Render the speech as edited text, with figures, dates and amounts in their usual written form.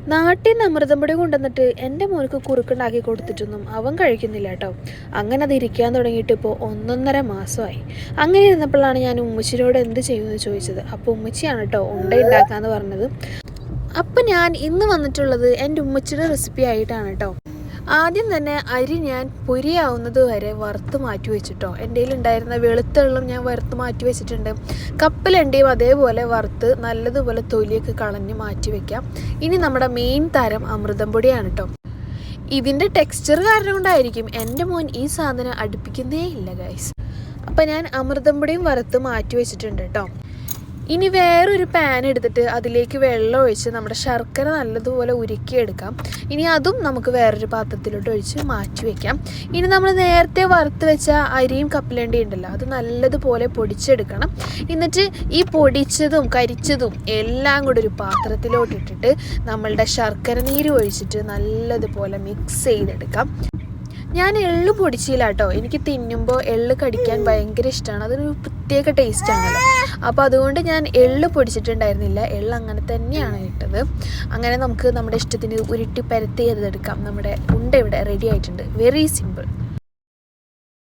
നാട്ടിൽ നിന്ന് അമൃതം പൊടി കൊണ്ടുവന്നിട്ട് എൻ്റെ മോനക്ക് കുറുക്കുണ്ടാക്കി കൊടുത്തിട്ടൊന്നും അവൻ കഴിക്കുന്നില്ല കേട്ടോ. അങ്ങനെ അത് ഇരിക്കാൻ തുടങ്ങിയിട്ട് ഇപ്പോൾ 1.5 മാസമായി. അങ്ങനെ ഇരുന്നപ്പോഴാണ് ഞാൻ ഉമ്മച്ചിയോട് എന്ത് ചെയ്യുമെന്ന് ചോദിച്ചത്. അപ്പോൾ ഉമ്മച്ചിയാണ് കേട്ടോ ഉണ്ട ഉണ്ടാക്കാമെന്ന് പറഞ്ഞത്. അപ്പം ഞാൻ ഇന്ന് വന്നിട്ടുള്ളത് എൻ്റെ ഉമ്മച്ചിയുടെ റെസിപ്പി ആയിട്ടാണ് കേട്ടോ. ആദ്യം തന്നെ അരി ഞാൻ പൊരിയാവുന്നത് വരെ വറുത്ത് മാറ്റി വെച്ചിട്ടോ. എൻ്റെ കയ്യിലുണ്ടായിരുന്ന വെളുത്തുള്ളം ഞാൻ വറുത്ത് മാറ്റി വെച്ചിട്ടുണ്ട്. കപ്പലണ്ടിയും അതേപോലെ വറുത്ത് നല്ലതുപോലെ തൊലിയൊക്കെ കളഞ്ഞ് മാറ്റി വെക്കാം. ഇനി നമ്മുടെ മെയിൻ താരം അമൃതം പൊടിയാണ് കേട്ടോ. ഇതിൻ്റെ ടെക്സ്ചർ കാരണം കൊണ്ടായിരിക്കും എൻ്റെ മോൻ ഈ സാധനം അടുപ്പിക്കുന്നേ ഇല്ല ഗൈസ്. അപ്പം ഞാൻ അമൃതം പൊടിയും വറുത്ത് മാറ്റി വെച്ചിട്ടുണ്ട് കേട്ടോ. ഇനി വേറൊരു പാൻ എടുത്തിട്ട് അതിലേക്ക് വെള്ളം ഒഴിച്ച് നമ്മുടെ ശർക്കര നല്ലതുപോലെ ഉരുക്കിയെടുക്കാം. ഇനി അതും നമുക്ക് വേറൊരു പാത്രത്തിലോട്ട് ഒഴിച്ച് മാറ്റി വയ്ക്കാം. ഇനി നമ്മൾ നേരത്തെ വറുത്ത് വെച്ച അരിയും കപ്പലണ്ടിയും ഉണ്ടല്ലോ, അത് നല്ലതുപോലെ പൊടിച്ചെടുക്കണം. എന്നിട്ട് ഈ പൊടിച്ചതും കരിച്ചതും എല്ലാം കൂടി ഒരു പാത്രത്തിലോട്ട് ഇട്ടിട്ട് നമ്മളുടെ ശർക്കര നീര് ഒഴിച്ചിട്ട് നല്ലതുപോലെ മിക്സ് ചെയ്തെടുക്കാം. ഞാൻ എള്ള് പൊടിച്ചില്ല കേട്ടോ. എനിക്ക് തിന്നുമ്പോൾ എള്ള് കടിക്കാൻ ഭയങ്കര ഇഷ്ടമാണ്. അതൊരു പ്രത്യേക ടേസ്റ്റാണല്ലോ. അപ്പോൾ അതുകൊണ്ട് ഞാൻ എള്ള് പൊടിച്ചിട്ടുണ്ടായിരുന്നില്ല. എള്ള് അങ്ങനെ തന്നെയാണ് ഇട്ടത്. അങ്ങനെ നമുക്ക് നമ്മുടെ ഇഷ്ടത്തിന് ഉരുട്ടി പരത്തി ചെയ്തെടുക്കാം. നമ്മുടെ ഉണ്ട ഇവിടെ റെഡി ആയിട്ടുണ്ട്. Very simple.